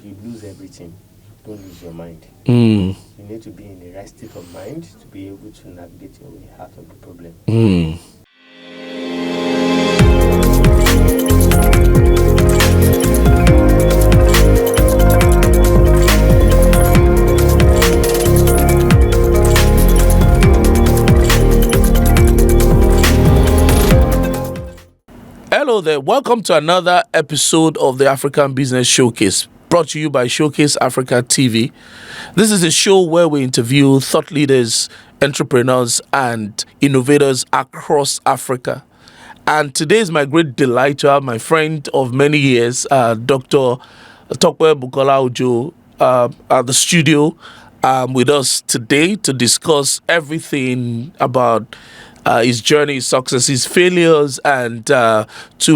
if you lose everything, don't lose your mind. Mm. You need to be in the right state of mind to be able to navigate your way out of the problem. Mm. Hello there. Welcome to another episode of the African Business Showcase, brought to you by Showcase Africa TV. This is a show where we interview thought leaders, entrepreneurs, and innovators across Africa. And today is my great delight to have my friend of many years, Dr. Tokwe Bukola Ojo, at the studio with us today to discuss everything about his journey, his success, his failures, and to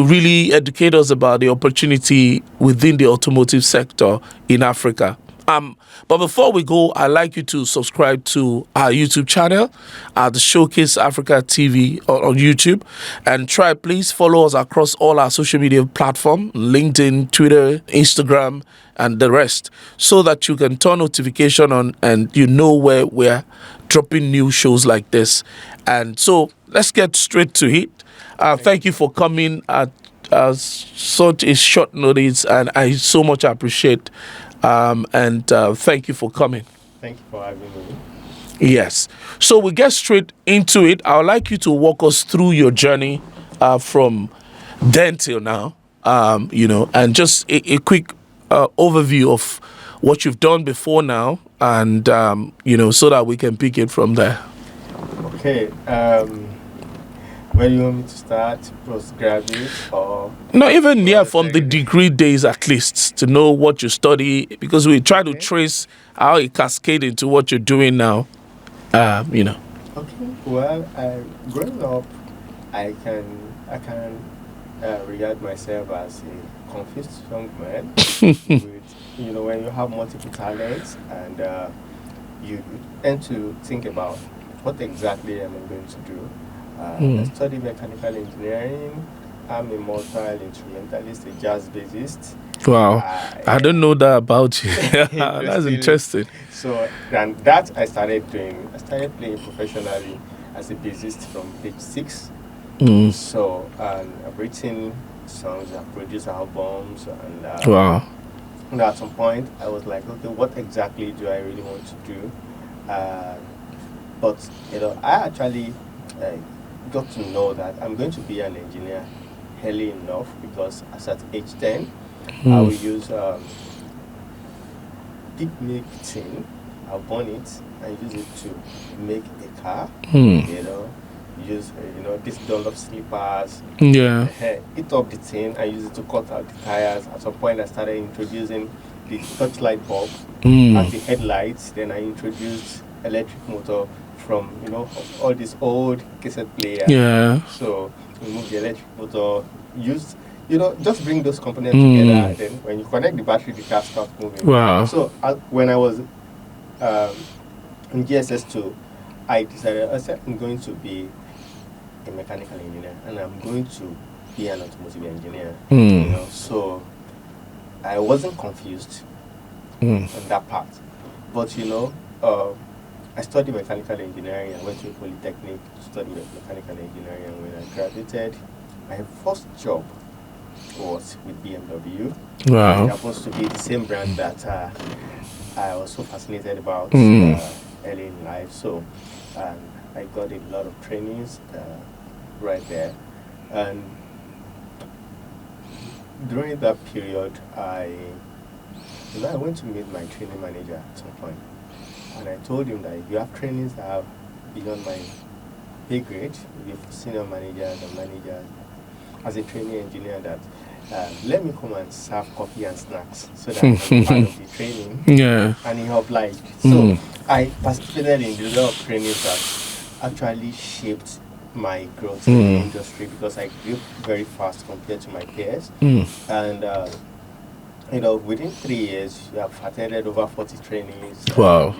really educate us about the opportunity within the automotive sector in Africa. But before we go, I'd like you to subscribe to our YouTube channel, the Showcase Africa TV on YouTube, and please follow us across all our social media platforms, LinkedIn, Twitter, Instagram, and the rest, so that you can turn notification on and you know where we're dropping new shows like this. And so let's get straight to it. Thank you for coming at such a short notice, and I so much appreciate. And thank you for coming. Thank you for having me. Yes. So we get straight into it. I would like you to walk us through your journey from then till now, and just a quick overview of what you've done before now, and, so that we can pick it from there. Okay. Where do you want me to start? Postgraduate or? No, even from the degree days at least, to know what you study, because we try to trace how it cascades into what you're doing now. Okay. Well, growing up, I can regard myself as a confused young man. With, when you have multiple talents and you tend to think about what exactly am I going to do. I study mechanical engineering. I'm a multi-instrumentalist, a jazz bassist. Wow, I don't know that about you. That's interesting. So, and that I started doing. I started playing professionally as a bassist from age 6. So, I've written songs, I've produced albums, and wow. And at some point, I was like, okay, what exactly do I really want to do? But I actually got to know that I'm going to be an engineer early enough, because as at age 10, I will use picnic tin. I'll burn it and use it to make a car. Use this Dunlop slippers. Yeah. Eat up the tin and use it to cut out the tires. At some point, I started introducing the touchlight bulb as the headlights. Then I introduced electric motor from all these old cassette players. Yeah. So we moved the electric motor, used just bring those components together. Then when you connect the battery, the car starts moving. Wow. So when I was in GSS2, I decided I'm going to be a mechanical engineer and I'm going to be an automotive engineer. So I wasn't confused on that part, but I studied mechanical engineering. I went to a polytechnic to study mechanical engineering, and when I graduated, my first job was with BMW. Wow. It happens to be the same brand that I was so fascinated about early in life. So I got a lot of trainings right there. And during that period, I went to meet my training manager at some point. And I told him that if you have trainings that are beyond my pay grade, with senior managers and managers, as a training engineer, that let me come and serve coffee and snacks so that I can be part of the training. Yeah. And he obliged. So I participated in a lot of trainings that actually shaped my growth in the industry, because I grew very fast compared to my peers. And within 3 years, you have attended over 40 trainings. Wow.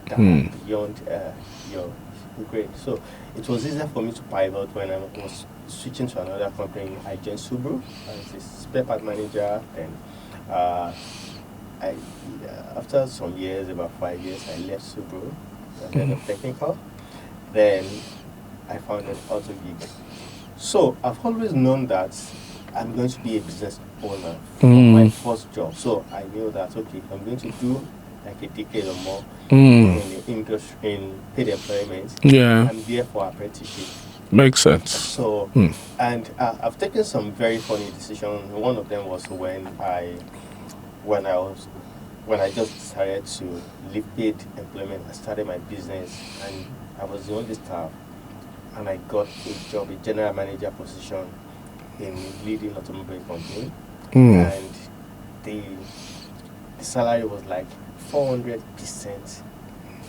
That are beyond your grade. So it was easier for me to pivot when I was switching to another company. I joined Subaru as a spare part manager, and after some years, about 5 years, I left Subaru as head of technical. Then I founded Autogig. So I've always known that I'm going to be a business owner from my first job. So I knew that, okay, I'm going to do like a decade or more in the industry, in paid employment. Yeah. I'm there for apprenticeship. Makes sense. So, and I've taken some very funny decisions. One of them was when I just decided to leave paid employment. I started my business, and I was the only staff, and I got a job, a general manager position in a leading automobile company, and the salary was like 400%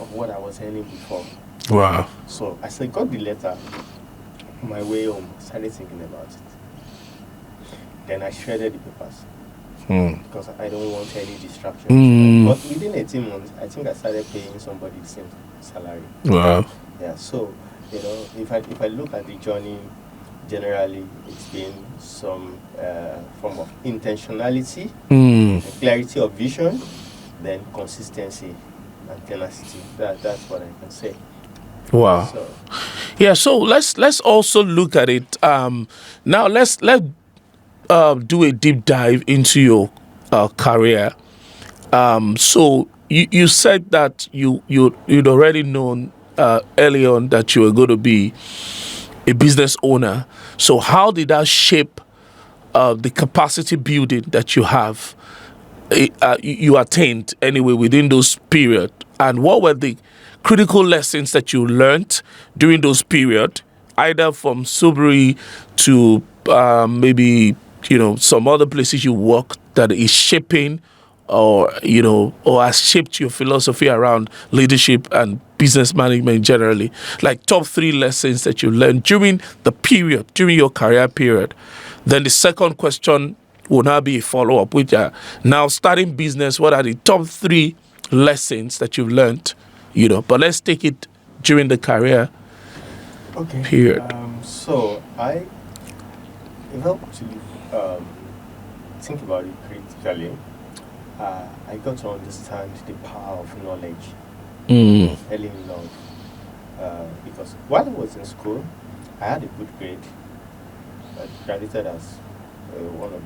of what I was earning before. Wow. So as I got the letter on my way home, I started thinking about it. Then I shredded the papers because I don't want any distractions. But within 18 months, I think I started paying somebody the same salary. Wow. Yeah. So if I look at the journey, generally it's been some form of intentionality, clarity of vision, then consistency and tenacity. That's what I can say. Wow. So, yeah. So let's also look at it. Now let's do a deep dive into your career. So you said that you'd already known early on that you were going to be a business owner. So how did that shape the capacity building that you have? You attained anyway within those period, and what were the critical lessons that you learned during those period, either from Subaru to maybe some other places you worked, that is shaping or has shaped your philosophy around leadership and business management generally? Like top 3 lessons that you learned during your career period. Then the second question will now be a follow-up, which are now starting business. What are the top 3 lessons that you've learned? But let's take it during the career period. So if I actually think about it critically, I got to understand the power of knowledge early in life. Because while I was in school, I had a good grade. I graduated as one of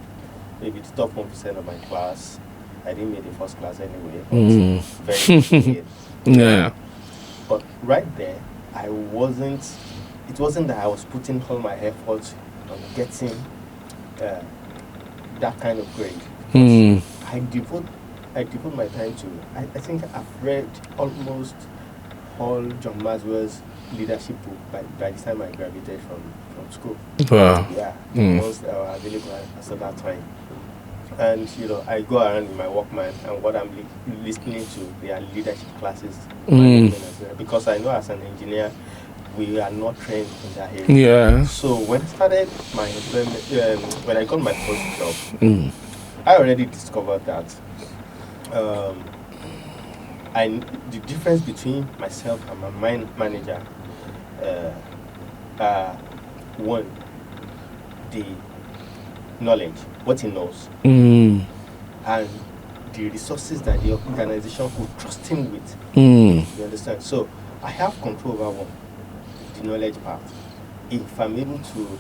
maybe the top 1% of my class. I didn't make the first class anyway. But very good. Yeah. But right there, it wasn't that I was putting all my effort on getting that kind of grade. I devote my time to, I think I've read almost all John Maswell's leadership book by the time I graduated from school. Wow. Yeah, most are available at that time. And I go around with my Walkman, and what I'm listening to, they are leadership classes. Because I know as an engineer, we are not trained in that area. Yeah. So when I started my employment, when I got my first job, I already discovered that the difference between myself and my manager, one, the knowledge, what he knows, and the resources that the organization could trust him with. You understand? So I have control over one, the knowledge part. If I'm able to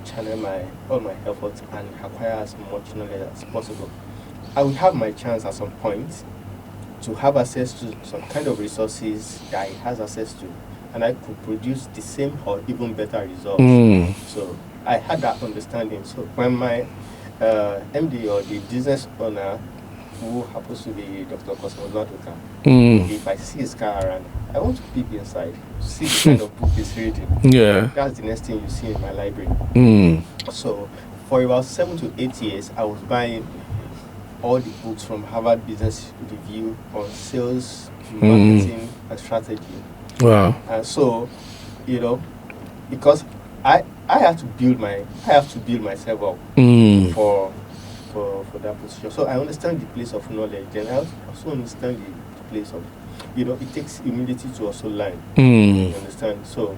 channel all my efforts and acquire as much knowledge as possible, I will have my chance at some point to have access to some kind of resources that he has access to, and I could produce the same or even better results. So I had that understanding. So when my MD or the business owner, who happens to be Dr. Cosmologica, if I see his car around, I want to peep inside, see the kind of book he's reading. Yeah. That's the next thing you see in my library. So for about 7 to 8 years, I was buying all the books from Harvard Business Review on sales, marketing, and strategy. Wow. And so, because I have to build myself up for that position. So I understand the place of knowledge, and I also understand the place of, it takes humility to also learn. You understand? So,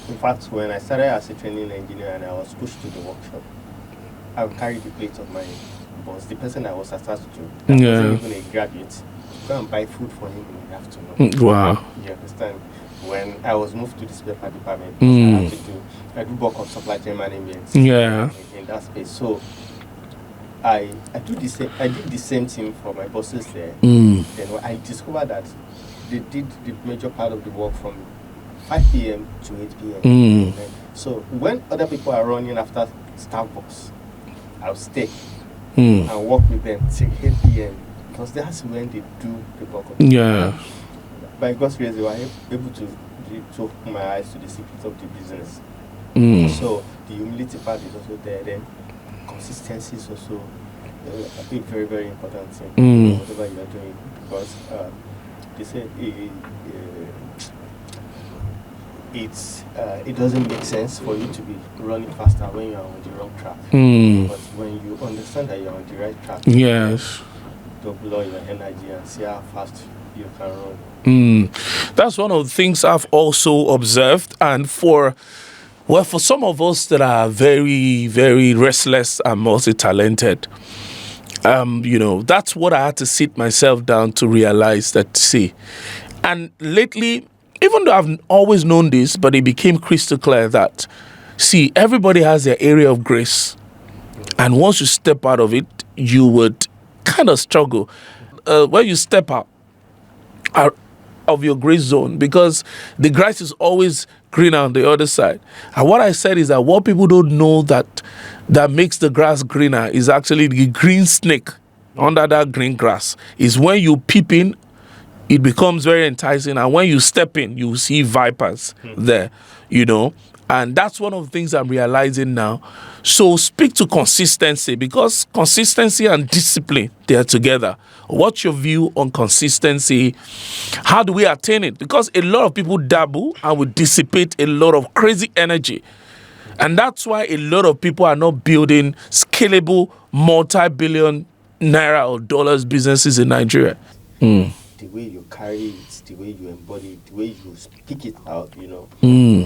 in fact, when I started as a training engineer and I was pushed to the workshop, I would carry the plate of my boss, the person I was attached to, that wasn't even a graduate, to go and buy food for him in the afternoon. Wow. You understand? When I was moved to the spare part department, because I do work of supply chain management in that space. So I did the same thing for my bosses there. Then I discovered that they did the major part of the work from 5 p.m. to 8 p.m. So when other people are running after Starbucks, I'll stay and work with them till 8 p.m. because that's when they do the bulk of it. By God's grace, they were able to open my eyes to the secrets of the business. So the humility part is also there. Then consistency is also a very, very important thing. Whatever you are doing, because they say it doesn't make sense for you to be running faster when you are on the wrong track. But when you understand that you are on the right track, double your energy and see how fast you can run. That's one of the things I've also observed, and for some of us that are very, very restless and multi-talented, that's what I had to sit myself down to realize that, see. And lately, even though I've always known this, but it became crystal clear that, see, everybody has their area of grace. And once you step out of it, you would kind of struggle. When you step out of your grace zone, because the grass is always greener on the other side. And what I said is that what people don't know that makes the grass greener is actually the green snake under that green grass. Is when you peep in, it becomes very enticing, and when you step in, you see vipers there, and that's one of the things I'm realizing now. So speak to consistency, because consistency and discipline, they're together. What's your view on consistency? How do we attain it? Because a lot of people dabble and will dissipate a lot of crazy energy. And that's why a lot of people are not building scalable multi-billion naira or dollars businesses in Nigeria. The way you carry it, the way you embody it, the way you speak it out, the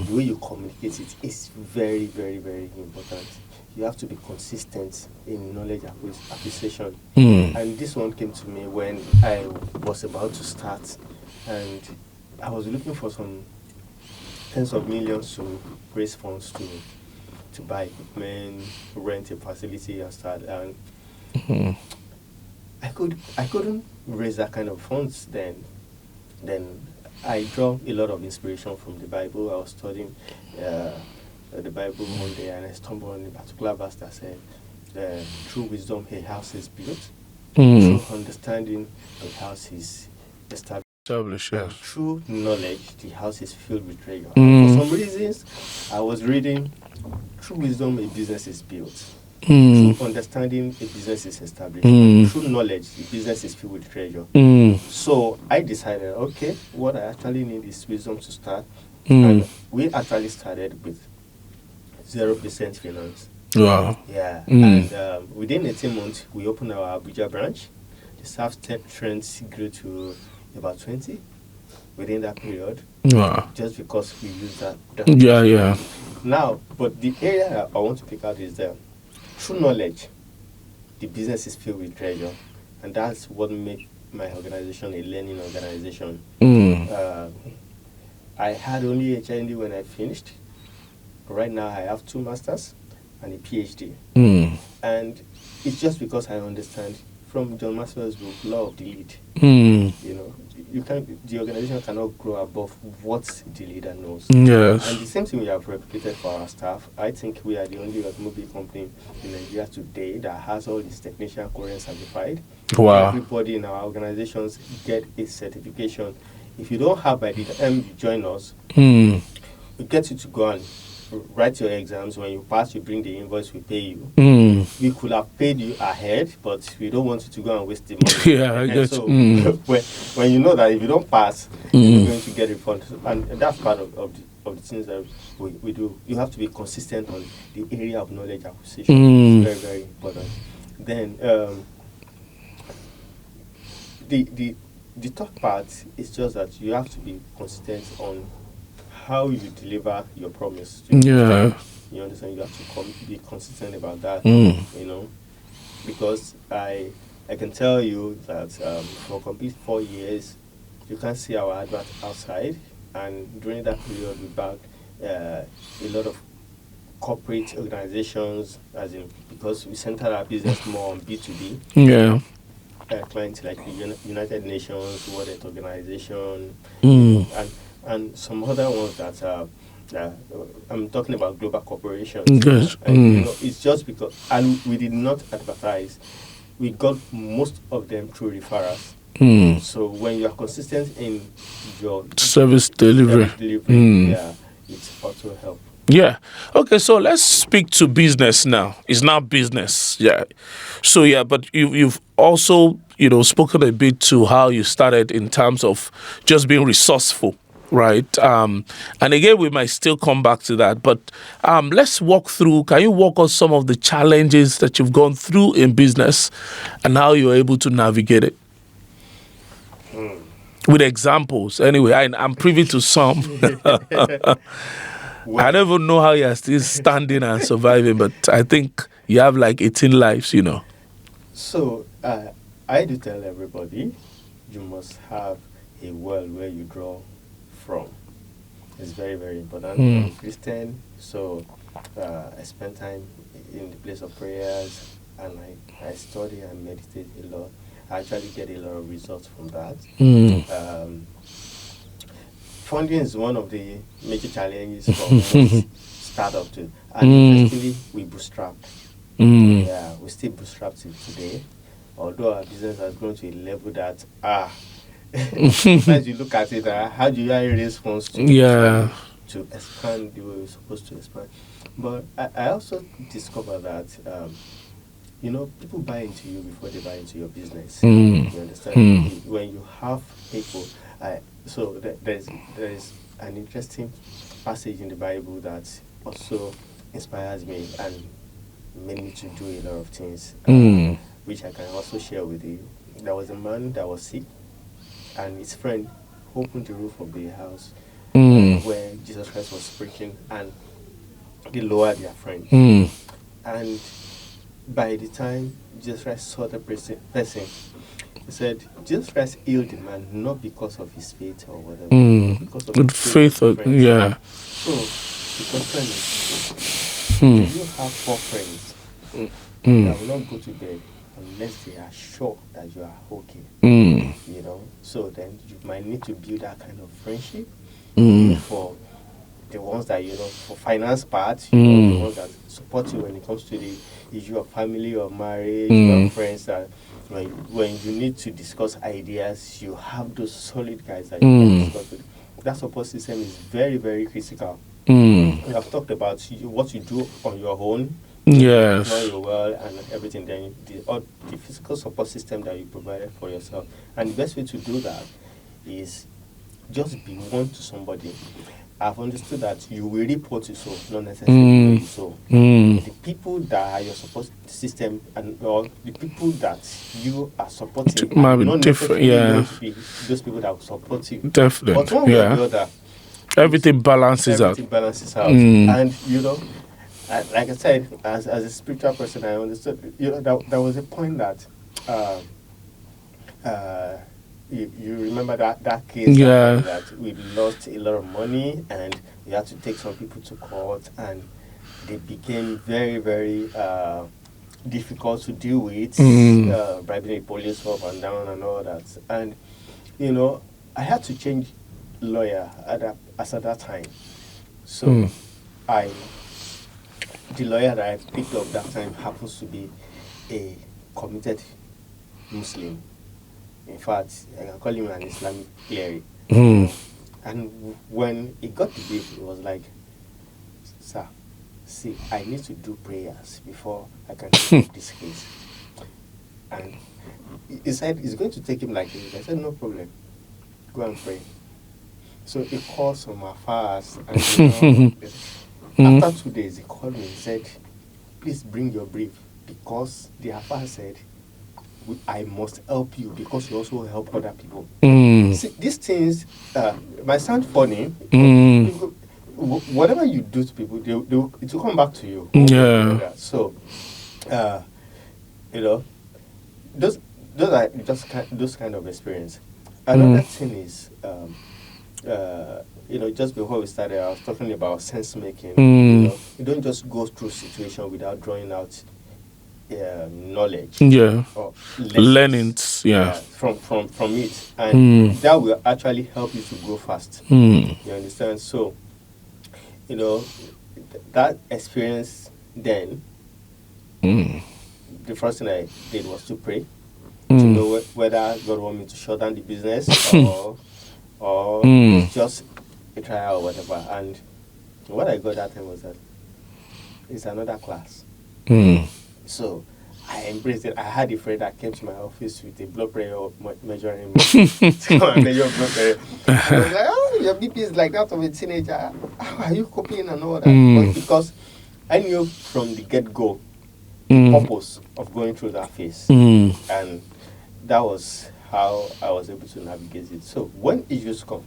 way you communicate it is very, very, very important. You have to be consistent in knowledge acquisition. And this one came to me when I was about to start, and I was looking for some tens of millions to raise funds to buy equipment, rent a facility and start. And I couldn't raise that kind of funds then. Then I draw a lot of inspiration from the Bible. I was studying the Bible one day, and I stumbled on a particular verse that said, through wisdom a house is built, through understanding a house is established, Yes. through knowledge the house is filled with treasure. For some reasons, I was reading, through wisdom a business is built, through understanding a business is established, through knowledge the business is filled with treasure. So I decided, okay, what I actually need is wisdom to start. And we actually started with 0% finance. Wow. Yeah. And within 18 months, we opened our Abuja branch. The staff trends grew to about 20 within that period. Wow. Just because we used that. Yeah. Now, but the area I want to pick out is that through knowledge, the business is filled with treasure. And that's what makes my organization a learning organization. I had only a HND when I finished. Right now, I have 2 masters and a PhD. And it's just because I understand from John Maxwell's book, Law of the Lead. The organization cannot grow above what the leader knows. Yes. And the same thing we have replicated for our staff. I think we are the only automobile company in Nigeria today that has all its technician current certified. Wow. Everybody in our organizations get a certification. If you don't have by the time you join us, we get you to go and write your exams. When you pass, you bring the invoice, we pay you. We could have paid you ahead, but we don't want you to go and waste the money. Yeah, I guess. So when you know that if you don't pass, you're going to get refunded. And that's part of the things that we do. You have to be consistent on the area of knowledge acquisition. It's very, very important. Then the third part is just that you have to be consistent on how you deliver your promise. You understand? You have to be consistent about that. because I can tell you that for complete 4 years, you can't see our advert outside, and during that period, we backed a lot of corporate organizations, as in because we centered our business more on B2B. Yeah. Clients like the United Nations, World Health Organization, Mm. and some other ones that I'm talking about global corporations. Yes. And it's just because, and we did not advertise. We got most of them through referrals. Mm. So when you are consistent in your Service delivery. yeah, it's also help. Yeah. Okay, so let's speak to business now. It's now business. Yeah. So yeah, but you've also, spoken a bit to how you started in terms of just being resourceful, right? And again, we might still come back to that, but let's walk through. Can you walk us some of the challenges that you've gone through in business and how you're able to navigate it? With examples. Anyway, I'm privy to some. I don't even know how you're still standing and surviving, but I think you have like 18 lives, So I do tell everybody, you must have a well where you draw from. It's very, very important. I'm a Christian, so I spend time in the place of prayers, and I study and meditate a lot. I actually get a lot of results from that. Funding is one of the major challenges for most startup too. And interestingly, we bootstrap. Yeah, we still bootstrap till today. Although our business has grown to a level that sometimes you look at it, how do you raise funds to expand the way we're supposed to expand? But I also discovered that people buy into you before they buy into your business. You understand? When you have people, so there is an interesting passage in the Bible that also inspires me and made me to do a lot of things, which I can also share with you. There was a man that was sick, and his friend opened the roof of the house where Jesus Christ was preaching, and they lowered their friend. And by the time Jesus Christ saw the person, he said, Jesus Christ healed the man not because of his faith or whatever, but because of Good his faith. of friends. Yeah. So the question is, do you have 4 friends that will not go to bed unless they are sure that you are okay? So then you might need to build that kind of friendship for the ones that for finance part, the ones that support you when it comes to the issue of family or marriage. You have friends that when you need to discuss ideas, you have those solid guys that you can discuss with. That support system is very, very critical. We have talked about what you do on your own, yes, know your well and everything. Then the physical support system that you provided for yourself, and the best way to do that is just be one to somebody. I've understood that you will reap what you sow, not necessarily what you sow. The people that are your support system or the people that you are supporting might be not different. going to be those people that will support you. Definitely. But one way or the other, everything balances out. And like I said, as a spiritual person, I understood. There was a point that you remember that case that we lost a lot of money and we had to take some people to court, and they became very, very difficult to deal with, bribing the police up and down and all that. And I had to change lawyer at that time. So the lawyer that I picked up that time happens to be a committed Muslim. In fact, I can call him an Islamic cleric. And when he got the bill, he was like, "Sir, see, I need to do prayers before I can take this case." And he said it's going to take him like this. I said, "No problem. Go and pray." So he called some affairs, and after 2 days, he called me and said, "Please bring your brief," because the affair said, "I must help you because you also help other people." See, these things might sound funny. Whatever you do to people, it will come back to you. Yeah. So you know, those are just those kind of experience. Another thing is, just before we started, I was talking about sense making. You don't just go through situation without drawing out knowledge or lessons, Learnings, from it, and that will actually help you to grow fast. You understand? So, that experience then, the first thing I did was to pray to know whether God want me to shut down the business or it's just a trial or whatever. And what I got that time was that it's another class. So I embraced it. I had a friend that came to my office with a blood pressure measuring to come and measure blood pressure. I was like, oh, your BP is like that of a teenager. How are you coping and all that? But because I knew from the get-go the purpose of going through that phase. And that was how I was able to navigate it. So when issues come,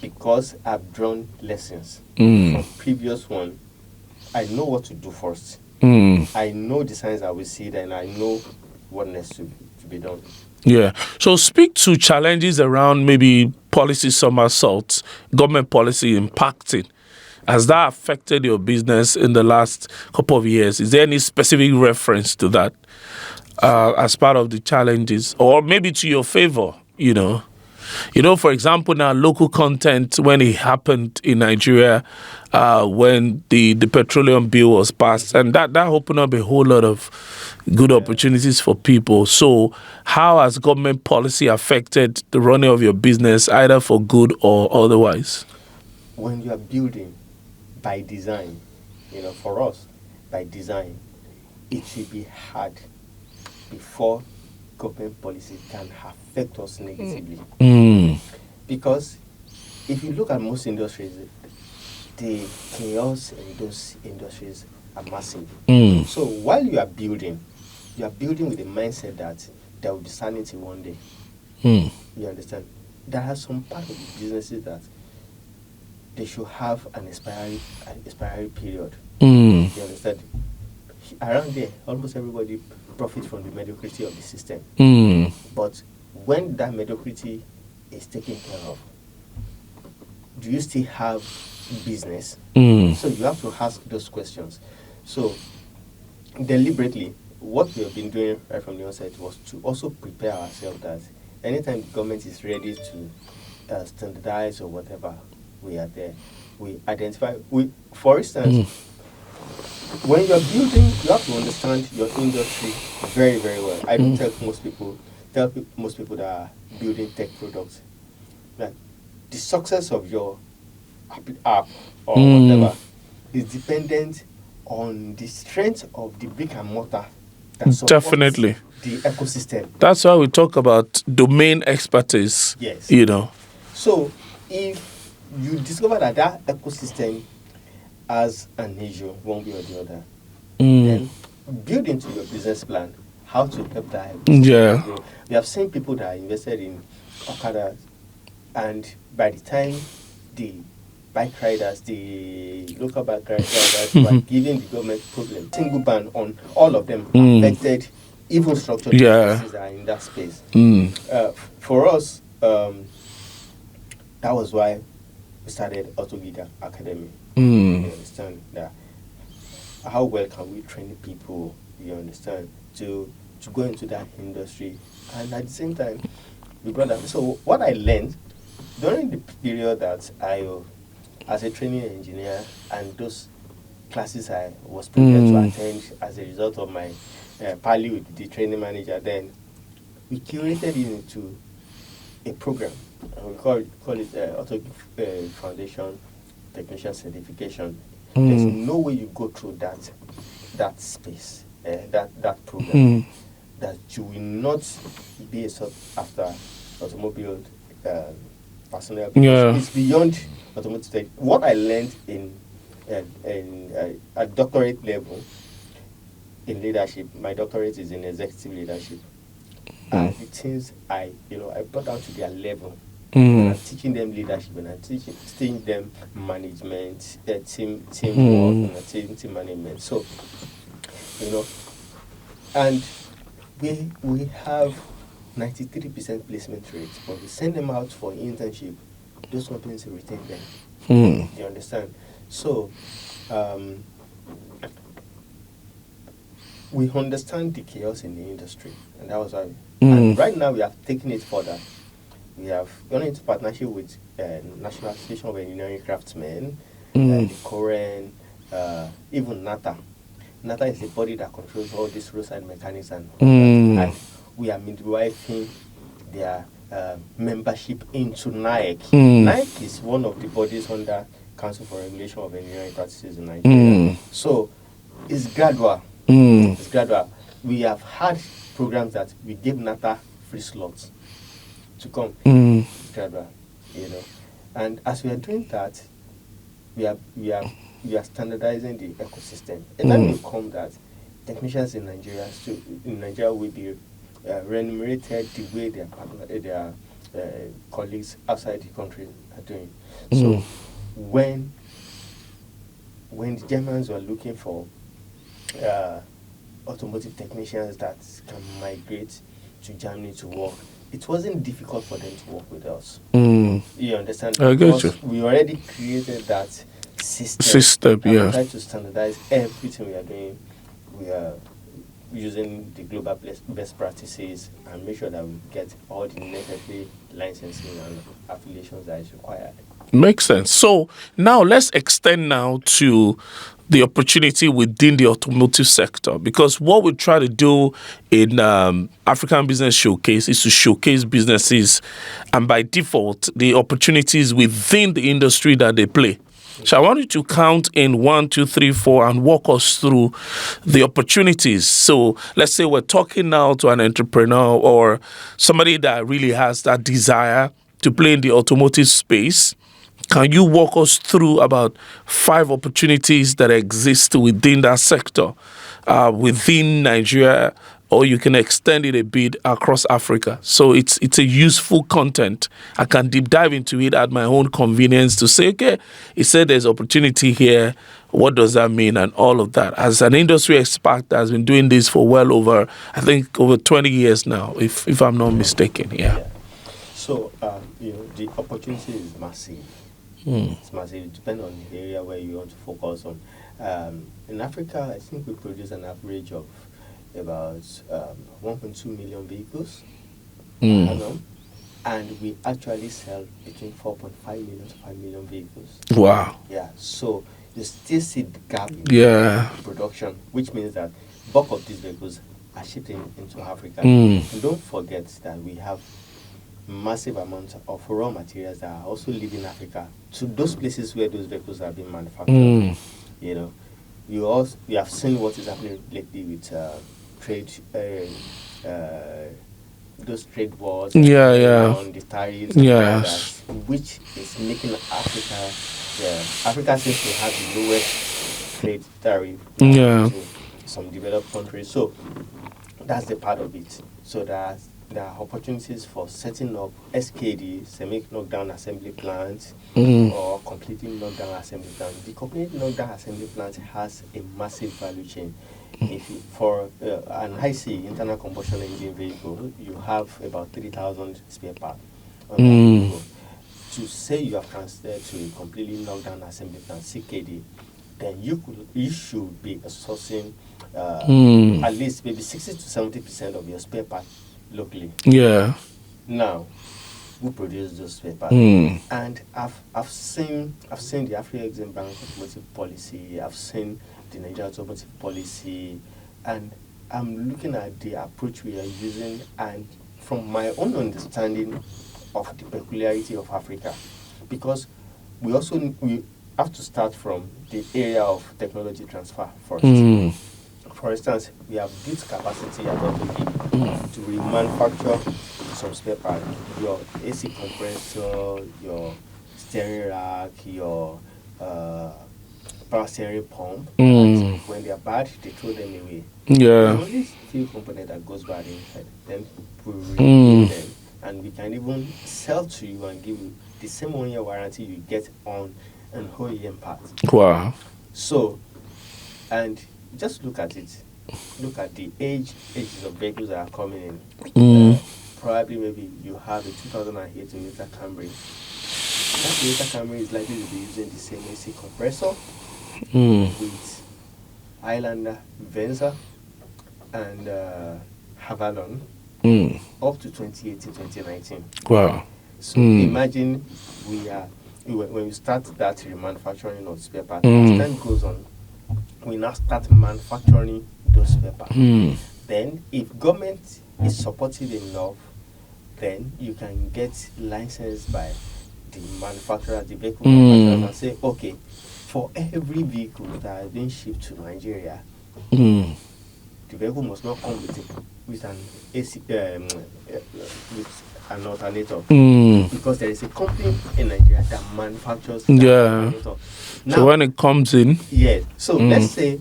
because I've drawn lessons from previous one, I know what to do first. I know the signs I will see, then I know what needs to be done. Yeah. So speak to challenges around maybe policy somersaults, government policy impacting. Has that affected your business in the last couple of years? Is there any specific reference to that as part of the challenges, or maybe to your favor? For example, now local content, when it happened in Nigeria, when the petroleum bill was passed, and that opened up a whole lot of good opportunities for people. So how has government policy affected the running of your business, either for good or otherwise? When you are building by design, for us, by design, it will be hard before government policy can affect us negatively. Because if you look at most industries, the chaos in those industries are massive. So while you are building with the mindset that there will be sanity one day. You understand? There are some part of the businesses that they should have an expiry period. You understand? Around there, almost everybody profits from the mediocrity of the system. But when that mediocrity is taken care of, do you still have business? So you have to ask those questions. So deliberately, what we have been doing right from the onset was to also prepare ourselves that anytime the government is ready to standardize or whatever, we are there. We identify. For instance, when you're building, you have to understand your industry very, very well. I don't tell most people that are building tech products that the success of your app or whatever is dependent on the strength of the brick and mortar that supports Definitely the ecosystem. That's why we talk about domain expertise. Yes. So if you discover that ecosystem has an issue one way or the other, then build into your business plan how to help that ecosystem grow. We have seen people that are invested in Okada, and by the time the bike riders, the local bike riders were giving the government problem, single ban on all of them affected even structured businesses that are in that space. For us, that was why we started Automotive Academy. You understand that? How well can we train people, you understand, to go into that industry? And at the same time, we brought that. So what I learned during the period that I, as a training engineer, and those classes I was prepared to attend as a result of my pally with the training manager, then we curated it into a program. We call it Auto Foundation Technician Certification. There's no way you go through that space, that program, that you will not be a sought after automobile personnel. It's beyond automotive tech. What I learned in at doctorate level in leadership, my doctorate is in executive leadership. And the things I brought down to their level. When I'm teaching them leadership, when I'm teaching them management, teamwork, and team management. So, and we have 93% placement rate, but we send them out for internship. Those companies retain them. Mm. You understand? So we understand the chaos in the industry, and that was why. And right now we have taken it further. We have gone into partnership with National Association of Engineering Craftsmen, the Korean, even NATA. NATA is the body that controls all these roadside mechanics and we are midwifing their membership into NIC. NIC is one of the bodies under Council for Regulation of Engineering Practices in Nigeria. So it's gradual. It's gradual. We have had programs that we give NATA free slots to come. It's gradual, you know. And as we are doing that, we are standardizing the ecosystem. And then will come that technicians in Nigeria will be remunerated the way their colleagues outside the country are doing. So when the Germans were looking for automotive technicians that can migrate to Germany to work, it wasn't difficult for them to work with us. You understand? I get you. Because we already created that system. And we try to standardize everything we are doing. We are using the global best practices and make sure that we get all the necessary licensing and affiliations that is required. Makes sense. So now let's extend now to the opportunity within the automotive sector, because what we try to do in African Business Showcase is to showcase businesses and by default the opportunities within the industry that they play. So I want you to count in 1, 2, 3, 4 and walk us through the opportunities. So let's say we're talking now to an entrepreneur or somebody that really has that desire to play in the automotive space. Can you walk us through about 5 opportunities that exist within that sector, within Nigeria, or you can extend it a bit across Africa? So it's a useful content. I can deep dive into it at my own convenience to say, okay, it said there's opportunity here. What does that mean? And all of that. As an industry expert that has been doing this for well over, I think, over 20 years now, if I'm not mistaken. Yeah. So, the opportunity is massive. It's massive. It depends on the area where you want to focus on. In Africa, I think we produce an average of about 1.2 million vehicles annum, and we actually sell between 4.5 million to 5 million vehicles. Wow. Yeah, so you still see the gap in production, which means that bulk of these vehicles are shipped into Africa. And don't forget that we have massive amounts of raw materials that are also leaving Africa to those places where those vehicles are being manufactured. You know, you have seen what is happening lately with trade, those trade wars, on the tariffs, which is making Africa seems to have the lowest trade tariff to some developed countries. So that's the part of it. So there are opportunities for setting up SKD, semi-knockdown assembly plants, or completely knockdown assembly plants. The completely knockdown assembly plant has a massive value chain. For an IC, internal combustion engine vehicle, you have about 3,000 spare parts on that vehicle. To say you have transferred to a completely knockdown assembly plant, CKD, then you should be sourcing at least maybe 60 to 70% of your spare parts locally. Now, who produce those spare parts? And I've seen the Afro-Exim Bank automotive policy. I've seen the Nigerian automotive policy, and I'm looking at the approach we are using, and from my own understanding of the peculiarity of Africa, because we have to start from the area of technology transfer first. For instance, we have built capacity at Automotive to remanufacture some spare parts. Your AC compressor, your steering rack, your power steering pump. When they are bad, they throw them away. There are only few components that goes bad inside. Then we rebuild them, and we can even sell to you and give you the same 1-year warranty you get on an OEM part. Wow. So, and just look at it. look at the ages of vehicles that are coming in. Probably maybe you have a 2008 Toyota Camry. That Toyota Camry is likely to be using the same AC compressor with Highlander, Venza, and Havalon up to 2018, 2019. Wow. So imagine when we start that remanufacturing of spare parts, as time goes on, we now start manufacturing those spare parts. Then, if government is supportive enough, then you can get licensed by the manufacturer, the vehicle manufacturer, and say, okay, for every vehicle that is being shipped to Nigeria, the vehicle must not come with an AC, with an alternator, because there is a company in Nigeria that manufactures that alternator. Now, so when it comes in, so let's say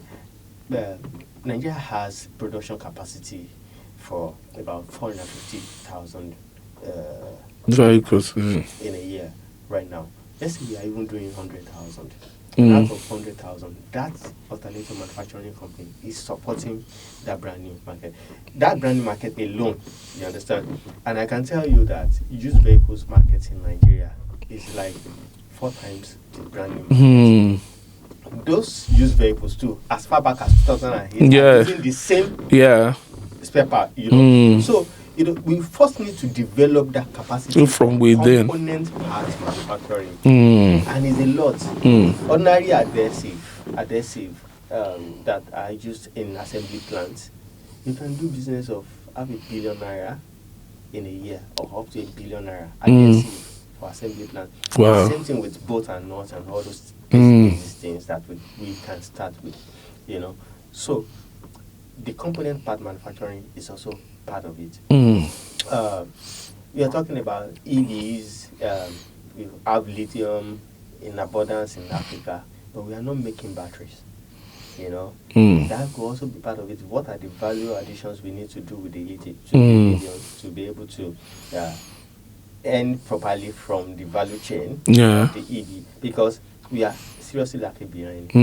Nigeria has production capacity for about 450,000 vehicles in a year right now. Let's say we are even doing 100,000. Out of 100,000, that alternator manufacturing company is supporting that brand new market. That brand new market alone, you understand? And I can tell you that used vehicles market in Nigeria is like 4 times the brand new market. Those used vehicles too, as far back as 2008, are using the same spare part, So, we first need to develop that capacity from within. Component part manufacturing, and it's a lot. Ordinary adhesive that are used in assembly plants, you can do business of half a billion naira in a year, or up to $1 billion adhesive for assembly plant. Wow. Same thing with bolts and nuts and all those things that we can start with, So the component part manufacturing is also part of it. We are talking about EVs. We have lithium in abundance in Africa, but we are not making batteries. That could also be part of it. What are the value additions we need to do with the lithium to be able to earn properly from the value chain of the EV? Because we are seriously lagging behind.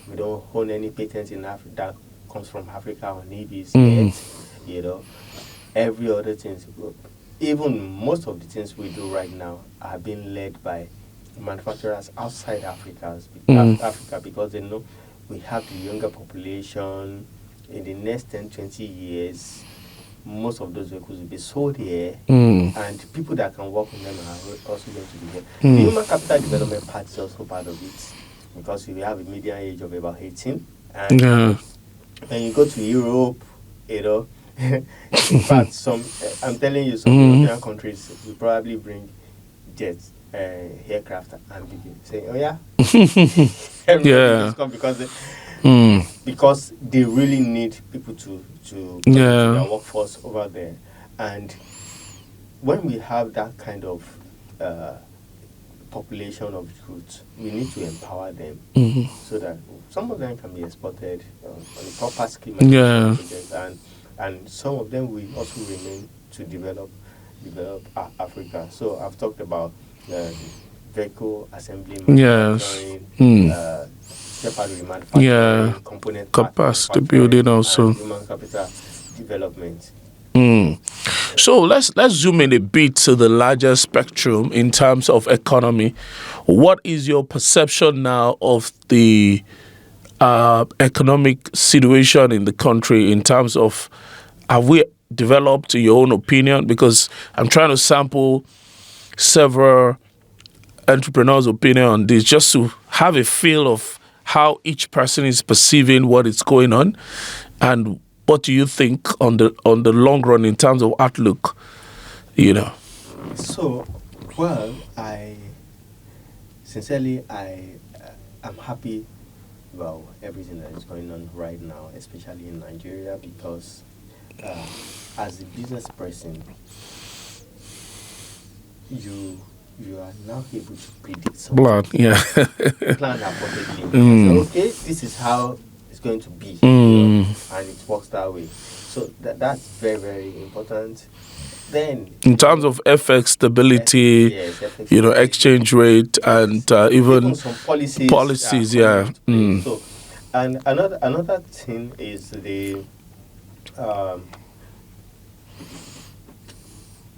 We don't own any patents in Africa that comes from Africa on EVs yet. Every other thing, even most of the things we do right now are being led by manufacturers outside Africa, because they know we have the younger population. In the next 10-20 years, most of those vehicles will be sold here, and people that can work on them are also going to be here. The human capital development part is also part of it, because we have a median age of about 18, and when you go to Europe, in fact, I'm telling you, some European countries will probably bring jets, aircraft, and begin saying, "Oh yeah, everybody just come because they really need people to their workforce over there." And when we have that kind of population of youth, we need to empower them so that some of them can be exported on a proper scheme, and some of them will also remain to develop Africa. So I've talked about vehicle assembly, manufacturing, separate manufacturing, component capacity building, also human capital development. So let's zoom in a bit to the larger spectrum in terms of economy. What is your perception now of the economic situation in the country in terms of, have we developed, in your own opinion? Because I'm trying to sample several entrepreneurs' opinion on this, just to have a feel of how each person is perceiving what is going on, and what do you think on the long run in terms of outlook? So, well, I'm happy about everything that is going on right now, especially in Nigeria, because as a business person, you are now able to predict something. Plan accordingly. Okay, this is how it's going to be, and it works that way. So that's very, very important. Then, in terms of FX stability, exchange rate, and even some policies. So And another thing is um,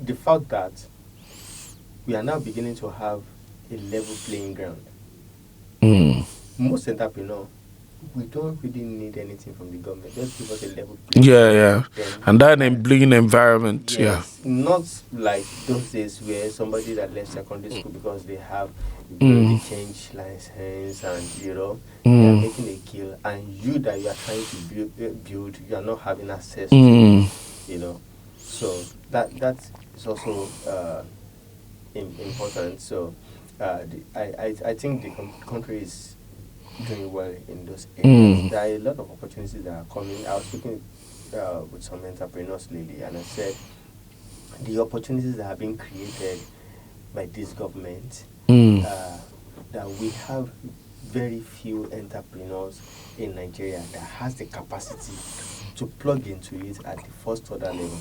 the fact that we are now beginning to have a level playing ground. Most entrepreneurs, we don't really need anything from the government. Just give us a level playing Yeah, ground. yeah. Then And that we can, enabling environment, yeah. yes, not like those days where somebody that left secondary school because they have the change license and they are making a kill, and you that you are trying to build, you are not having access to, so that is also important. So I think the country is doing well in those areas. There are a lot of opportunities that are coming. I was speaking with some entrepreneurs lately, and I said the opportunities that have been created by this government, that we have very few entrepreneurs in Nigeria that has the capacity to plug into it at the first order level.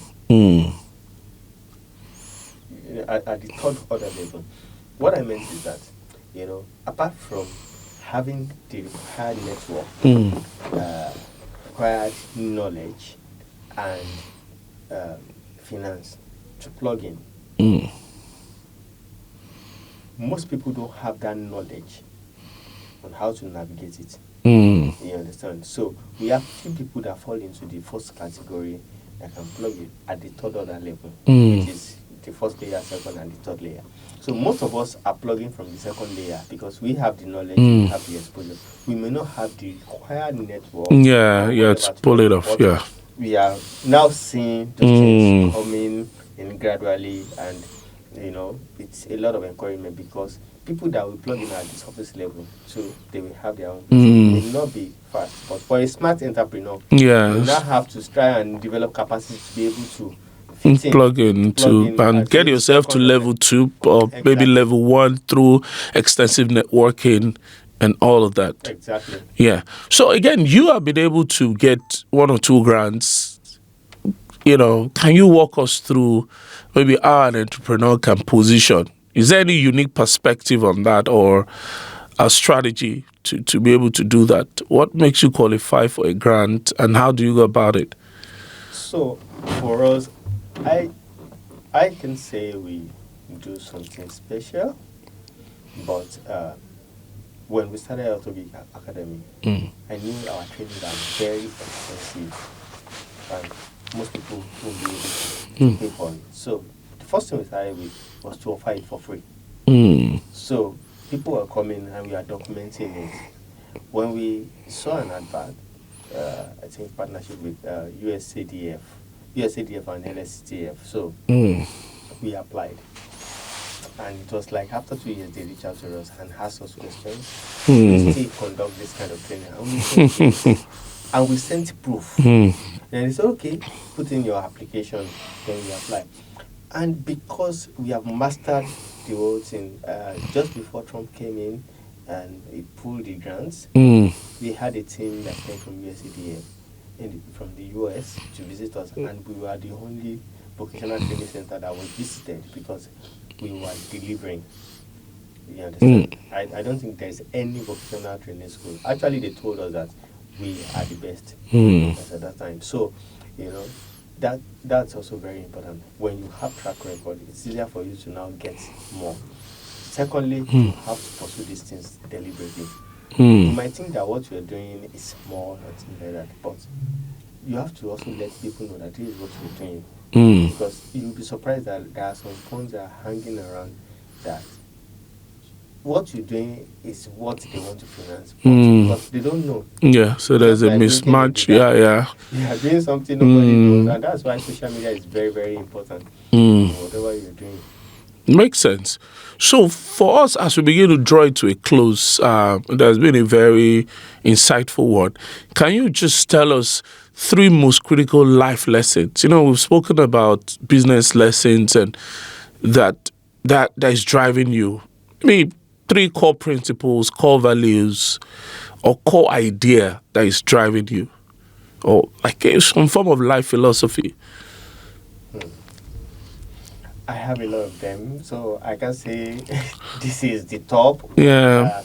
At the third order level. What I meant is that, apart from having the required network, required knowledge, and finance to plug in, most people don't have that knowledge on how to navigate it. You understand? So we have few people that fall into the first category that can plug it at the third order level, which is the first layer, second, and the third layer. So most of us are plugging from the second layer because we have the knowledge, we have the exposure. We may not have the required network. To pull it off. Yeah. We are now seeing those things coming in gradually, and it's a lot of encouragement because people that will plug in at the surface level, so they will have their own. It may not be fast, but for a smart entrepreneur, you now have to try and develop capacity to be able to plug in and get yourself to level 2 or maybe level 1 through extensive networking and all of that. Exactly. Yeah. So again, you have been able to get 1 or 2 grants. Can you walk us through maybe how an entrepreneur can position? Is there any unique perspective on that or a strategy to be able to do that? What makes you qualify for a grant and how do you go about it? So for us, I can say we do something special, but when we started Automotive Academy, I knew our trainings are very expensive, and most people won't be able to pay for it. So the first thing we started with was to offer it for free. So people are coming and we are documenting it. When we saw an advert, I think partnership with USADF and LSTF, so we applied. And it was like after 2 years they reached out to us and asked us questions. We still conduct this kind of training, and we sent proof. And they said, okay, put in your application, then we apply. And because we have mastered the whole thing, just before Trump came in and he pulled the grants, we had a team that came from USADF from the US to visit us, and we were the only vocational training center that was visited because we were delivering. You understand? I don't think there's any vocational training school. Actually, they told us that we are the best at that time. So, that's also very important. When you have track record, it's easier for you to now get more. Secondly, you have to pursue these things deliberately. You might think that what you're doing is small or things like that, but you have to also let people know that this is what you're doing. Because you'll be surprised that there are some funds that are hanging around that what you're doing is what they want to finance, but they don't know. Yeah, so there's a mismatch. Yeah. You are doing something nobody knows, and that's why social media is very, very important. Whatever you're doing. Makes sense. So for us, as we begin to draw it to a close, there's been a very insightful one. Can you just tell us 3 most critical life lessons? We've spoken about business lessons and that is driving you. Maybe 3 core principles, core values, or core idea that is driving you, or like some form of life philosophy. I have a lot of them, so I can say this is the top. Yeah.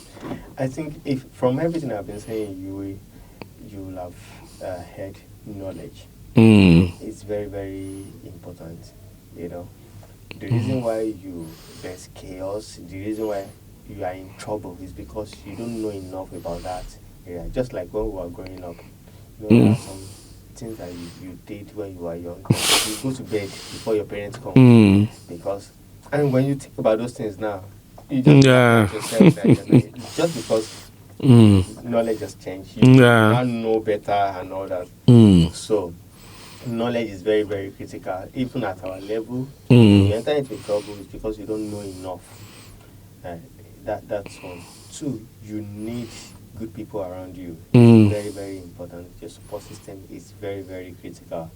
I think if from everything I've been saying, have heard knowledge. It's very, very important. You know, the reason why there's chaos, the reason why you are in trouble is because you don't know enough about that area. Just like when we were growing up, there are some things that you did when you were young. You go to bed before your parents come because, and when you think about those things now, you just laugh at yourself that just because knowledge has changed, you now know better and all that. So knowledge is very, very critical. Even at our level, you enter into trouble is because you don't know enough. That's one. Two, you need good people around you. It's very, very important. Your support system is very, very critical.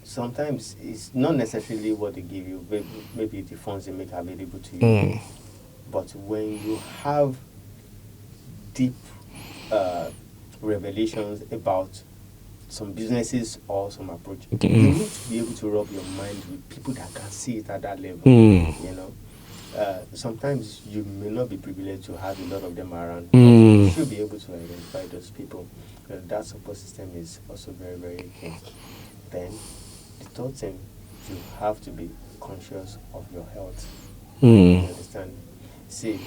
Sometimes it's not necessarily what they give you, maybe the funds they make available to you. But when you have deep revelations about some businesses or some approach, you need to be able to rub your mind with people that can see it at that level. You know, sometimes you may not be privileged to have a lot of them around. But you should be able to identify those people. That support system is also very, very key. Then the third thing, you have to be conscious of your health. You understand? See,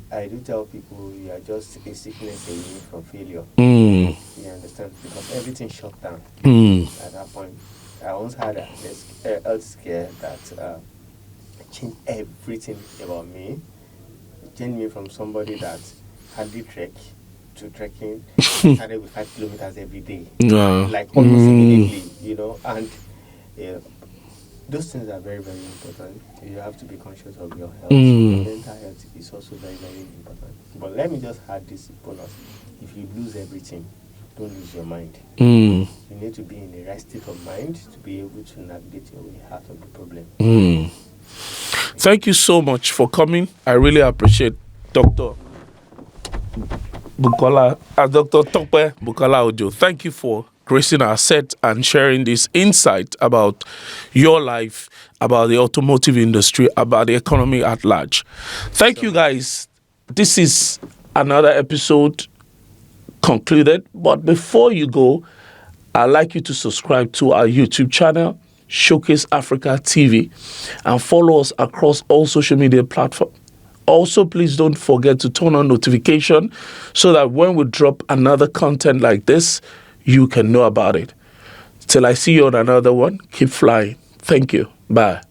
I do tell people you are just a sickness away from failure. You understand? Because everything shut down at that point. I once had a health scare that changed everything about me. It changed me from somebody that hardly trek to trekking. Started with 5 kilometers every day, like almost immediately, you know. And those things are very, very important. You have to be conscious of your health. Mental health is also very, very important. But let me just add this bonus. If you lose everything, don't lose your mind. You need to be in the right state of mind to be able to navigate your way out of the problem. Thank you so much for coming. I really appreciate Dr. Bukola, Dr. Tope Bukola Ojo. Thank you for gracing our set and sharing this insight about your life, about the automotive industry, about the economy at large. Thank you, guys. This is another episode concluded. But before you go, I'd like you to subscribe to our YouTube channel, Showcase Africa TV, and follow us across all social media platforms. Also, please don't forget to turn on notification so that when we drop another content like this, you can know about it. Till I see you on another one, keep flying. Thank you. Bye.